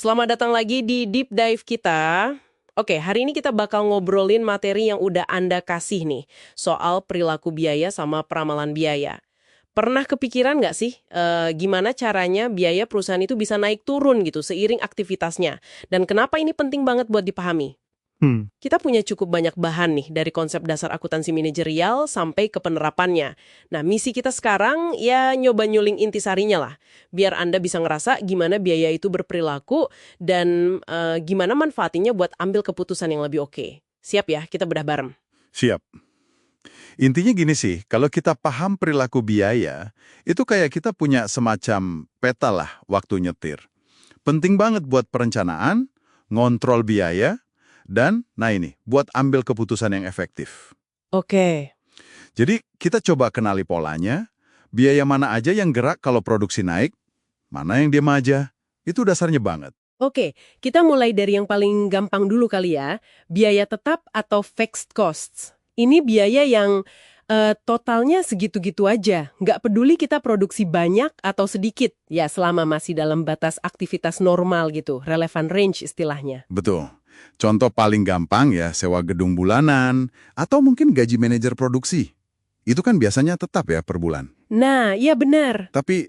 Selamat datang lagi di Deep Dive kita. Oke, hari ini kita bakal ngobrolin materi yang udah Anda kasih nih, soal perilaku biaya sama peramalan biaya. Pernah kepikiran nggak sih gimana caranya biaya perusahaan itu bisa naik turun gitu seiring aktivitasnya? Dan kenapa ini penting banget buat dipahami? Kita punya cukup banyak bahan nih, dari konsep dasar akuntansi manajerial sampai ke penerapannya. Nah, misi kita sekarang ya nyoba nyuling intisarinya lah, biar Anda bisa ngerasa gimana biaya itu berperilaku dan gimana manfaatnya buat ambil keputusan yang lebih oke. Siap ya, kita bedah bareng. Siap. Intinya gini sih, kalau kita paham perilaku biaya, itu kayak kita punya semacam peta lah waktu nyetir. Penting banget buat perencanaan, ngontrol biaya, dan nah ini, buat ambil keputusan yang efektif. Oke. Jadi kita coba kenali polanya, biaya mana aja yang gerak kalau produksi naik, mana yang diam aja, itu dasarnya banget. Oke, kita mulai dari yang paling gampang dulu kali ya, biaya tetap atau fixed costs. Ini biaya yang totalnya segitu-gitu aja, nggak peduli kita produksi banyak atau sedikit, ya selama masih dalam batas aktivitas normal gitu, relevan range istilahnya. Betul. Contoh paling gampang ya, sewa gedung bulanan, atau mungkin gaji manajer produksi. Itu kan biasanya tetap ya per bulan. Nah, iya benar. Tapi,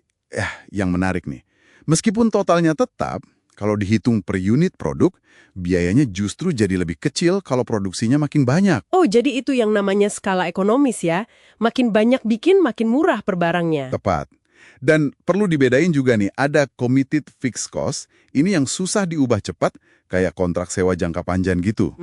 yang menarik nih, meskipun totalnya tetap, kalau dihitung per unit produk, biayanya justru jadi lebih kecil kalau produksinya makin banyak. Oh, jadi itu yang namanya skala ekonomis ya, makin banyak bikin makin murah per barangnya. Tepat. Dan perlu dibedain juga nih, ada committed fixed cost, ini yang susah diubah cepat, kayak kontrak sewa jangka panjang gitu.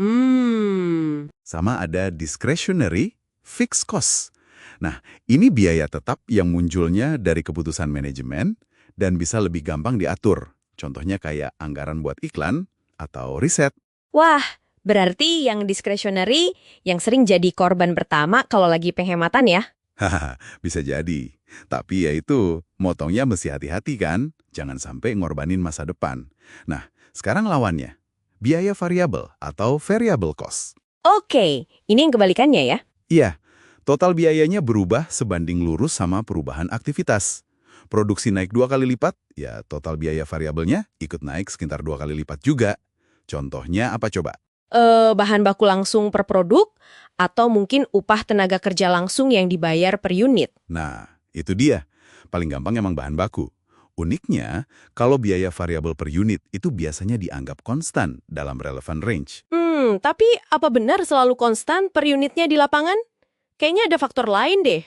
Sama ada discretionary fixed cost. Nah, ini biaya tetap yang munculnya dari keputusan manajemen dan bisa lebih gampang diatur. Contohnya kayak anggaran buat iklan atau riset. Wah, berarti yang discretionary yang sering jadi korban pertama kalau lagi penghematan ya? Hahaha, bisa jadi. Tapi ya itu, motongnya mesti hati-hati kan? Jangan sampai ngorbanin masa depan. Nah, sekarang lawannya. Biaya variabel atau variable cost. Oke, ini yang kebalikannya ya? Iya, total biayanya berubah sebanding lurus sama perubahan aktivitas. Produksi naik 2 kali lipat, ya total biaya variabelnya ikut naik sekitar 2 kali lipat juga. Contohnya apa coba? Bahan baku langsung per produk, atau mungkin upah tenaga kerja langsung yang dibayar per unit. Nah, itu dia. Paling gampang emang bahan baku. Uniknya, kalau biaya variabel per unit itu biasanya dianggap konstan dalam relevan range. Tapi apa benar selalu konstan per unitnya di lapangan? Kayaknya ada faktor lain deh.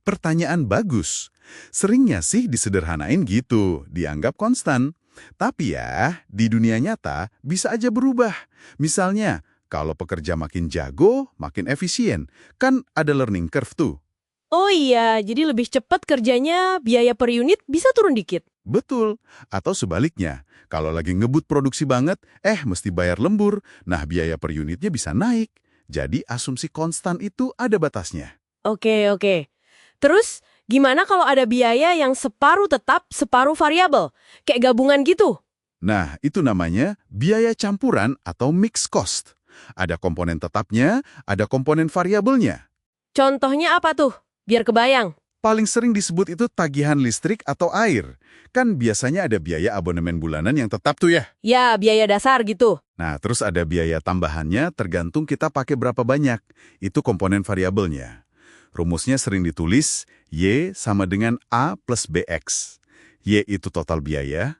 Pertanyaan bagus. Seringnya sih disederhanain gitu, dianggap konstan. Tapi ya, di dunia nyata bisa aja berubah. Misalnya, kalau pekerja makin jago, makin efisien. Kan ada learning curve tuh. Oh iya, jadi lebih cepat kerjanya, biaya per unit bisa turun dikit. Betul. Atau sebaliknya, kalau lagi ngebut produksi banget, mesti bayar lembur. Nah, biaya per unitnya bisa naik. Jadi asumsi konstan itu ada batasnya. Oke. Terus, gimana kalau ada biaya yang separuh tetap, separuh variabel? Kayak gabungan gitu? Nah, itu namanya biaya campuran atau mixed cost. Ada komponen tetapnya, ada komponen variabelnya. Contohnya apa tuh? Biar kebayang. Paling sering disebut itu tagihan listrik atau air. Kan biasanya ada biaya abonemen bulanan yang tetap tuh ya. Ya, biaya dasar gitu. Nah, terus ada biaya tambahannya tergantung kita pakai berapa banyak. Itu komponen variabelnya. Rumusnya sering ditulis Y sama dengan A plus BX. Y itu total biaya,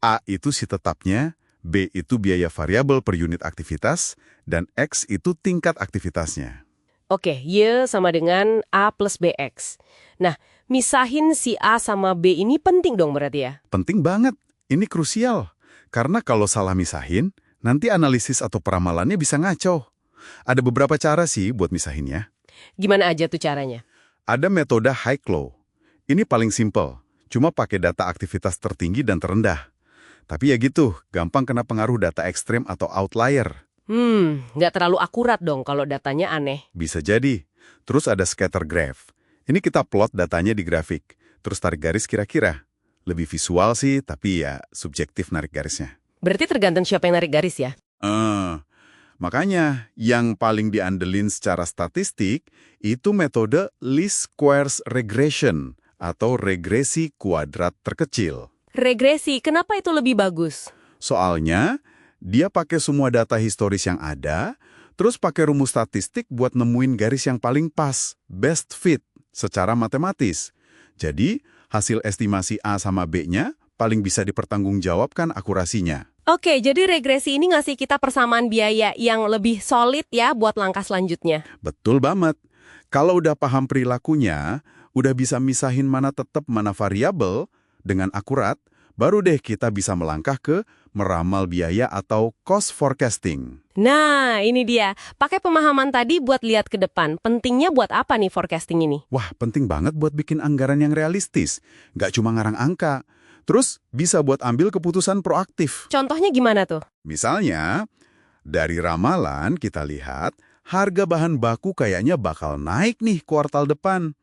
A itu si tetapnya, B itu biaya variabel per unit aktivitas, dan X itu tingkat aktivitasnya. Oke, Y sama dengan A plus BX. Nah, misahin si A sama B ini penting dong berarti ya? Penting banget, ini krusial. Karena kalau salah misahin, nanti analisis atau peramalannya bisa ngaco. Ada beberapa cara sih buat misahinnya. Gimana aja tuh caranya? Ada metode high-low. Ini paling simple, cuma pakai data aktivitas tertinggi dan terendah. Tapi ya gitu, gampang kena pengaruh data ekstrem atau outlier. Nggak terlalu akurat dong kalau datanya aneh. Bisa jadi. Terus ada scatter graph. Ini kita plot datanya di grafik, terus tarik garis kira-kira. Lebih visual sih, tapi ya subjektif narik garisnya. Berarti tergantung siapa yang narik garis ya? Makanya, yang paling diandelin secara statistik itu metode least squares regression atau regresi kuadrat terkecil. Regresi, kenapa itu lebih bagus? Soalnya, dia pakai semua data historis yang ada, terus pakai rumus statistik buat nemuin garis yang paling pas, best fit, secara matematis. Jadi, hasil estimasi A sama B-nya paling bisa dipertanggungjawabkan akurasinya. Oke, jadi regresi ini ngasih kita persamaan biaya yang lebih solid ya buat langkah selanjutnya. Betul banget. Kalau udah paham perilakunya, udah bisa misahin mana tetap mana variabel dengan akurat, baru deh kita bisa melangkah ke meramal biaya atau cost forecasting. Nah, ini dia. Pakai pemahaman tadi buat lihat ke depan. Pentingnya buat apa nih forecasting ini? Wah, penting banget buat bikin anggaran yang realistis. Nggak cuma ngarang angka. Terus bisa buat ambil keputusan proaktif. Contohnya gimana tuh? Misalnya, dari ramalan kita lihat harga bahan baku kayaknya bakal naik nih kuartal depan.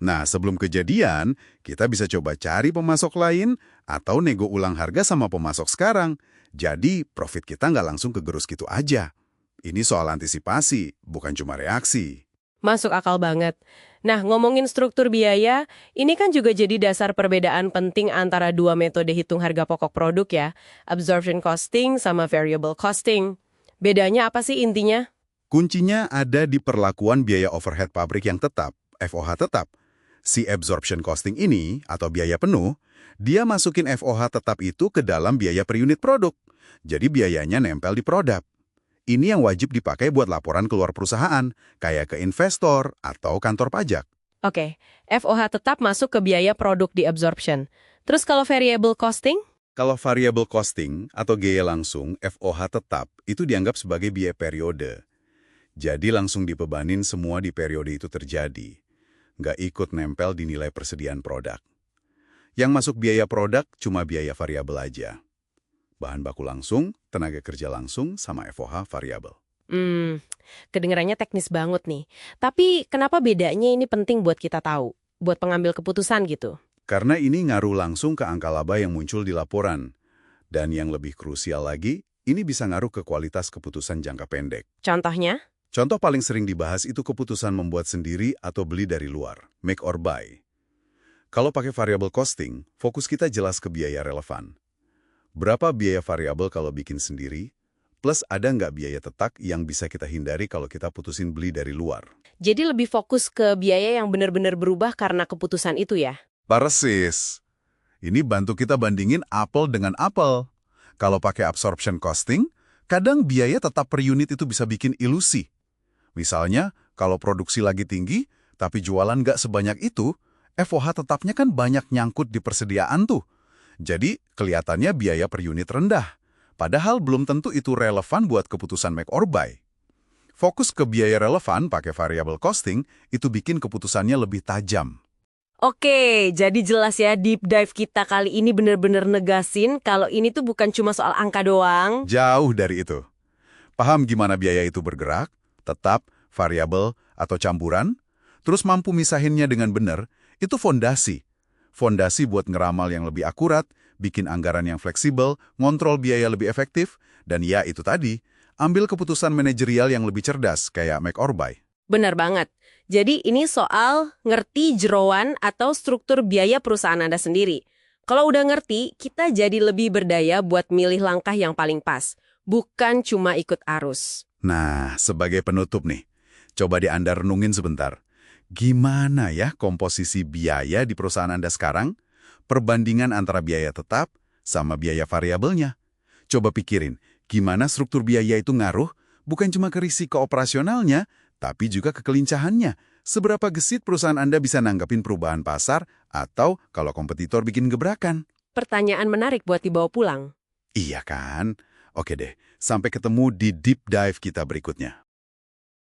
Nah, sebelum kejadian, kita bisa coba cari pemasok lain atau nego ulang harga sama pemasok sekarang. Jadi, profit kita nggak langsung kegerus gitu aja. Ini soal antisipasi, bukan cuma reaksi. Masuk akal banget. Nah, ngomongin struktur biaya, ini kan juga jadi dasar perbedaan penting antara dua metode hitung harga pokok produk ya, absorption costing sama variable costing. Bedanya apa sih intinya? Kuncinya ada di perlakuan biaya overhead pabrik yang tetap, FOH tetap. Si absorption costing ini, atau biaya penuh, dia masukin FOH tetap itu ke dalam biaya per unit produk. Jadi biayanya nempel di produk. Ini yang wajib dipakai buat laporan keluar perusahaan, kayak ke investor atau kantor pajak. Oke, FOH tetap masuk ke biaya produk di absorption. Terus kalau variable costing? Kalau variable costing atau biaya langsung, FOH tetap itu dianggap sebagai biaya periode. Jadi langsung dibebanin semua di periode itu terjadi. Nggak ikut nempel di nilai persediaan produk. Yang masuk biaya produk cuma biaya variabel aja. Bahan baku langsung, tenaga kerja langsung, sama FOH variabel. Kedengarannya teknis banget nih. Tapi kenapa bedanya ini penting buat kita tahu? Buat pengambil keputusan gitu? Karena ini ngaruh langsung ke angka laba yang muncul di laporan. Dan yang lebih krusial lagi, ini bisa ngaruh ke kualitas keputusan jangka pendek. Contohnya? Contoh paling sering dibahas itu keputusan membuat sendiri atau beli dari luar, make or buy. Kalau pakai variable costing, fokus kita jelas ke biaya relevan. Berapa biaya variabel kalau bikin sendiri, plus ada nggak biaya tetap yang bisa kita hindari kalau kita putusin beli dari luar. Jadi lebih fokus ke biaya yang benar-benar berubah karena keputusan itu ya? Persis. Ini bantu kita bandingin apel dengan apel. Kalau pakai absorption costing, kadang biaya tetap per unit itu bisa bikin ilusi. Misalnya, kalau produksi lagi tinggi, tapi jualan nggak sebanyak itu, FOH tetapnya kan banyak nyangkut di persediaan tuh. Jadi, kelihatannya biaya per unit rendah. Padahal belum tentu itu relevan buat keputusan make or buy. Fokus ke biaya relevan pakai variable costing, itu bikin keputusannya lebih tajam. Oke, jadi jelas ya deep dive kita kali ini benar-benar negasin kalau ini tuh bukan cuma soal angka doang. Jauh dari itu. Paham gimana biaya itu bergerak, tetap, variabel, atau campuran? Terus mampu misahinnya dengan benar, itu fondasi. Fondasi buat ngeramal yang lebih akurat, bikin anggaran yang fleksibel, ngontrol biaya lebih efektif, dan ya itu tadi, ambil keputusan manajerial yang lebih cerdas, kayak make or buy. Benar banget. Jadi ini soal ngerti jeroan atau struktur biaya perusahaan Anda sendiri. Kalau udah ngerti, kita jadi lebih berdaya buat milih langkah yang paling pas. Bukan cuma ikut arus. Nah, sebagai penutup nih, coba di Anda renungin sebentar. Gimana ya komposisi biaya di perusahaan Anda sekarang? Perbandingan antara biaya tetap sama biaya variabelnya. Coba pikirin, gimana struktur biaya itu ngaruh bukan cuma ke risiko operasionalnya, tapi juga ke kelincahannya. Seberapa gesit perusahaan Anda bisa nanggapin perubahan pasar atau kalau kompetitor bikin gebrakan? Pertanyaan menarik buat dibawa pulang. Iya kan? Oke deh, sampai ketemu di deep dive kita berikutnya.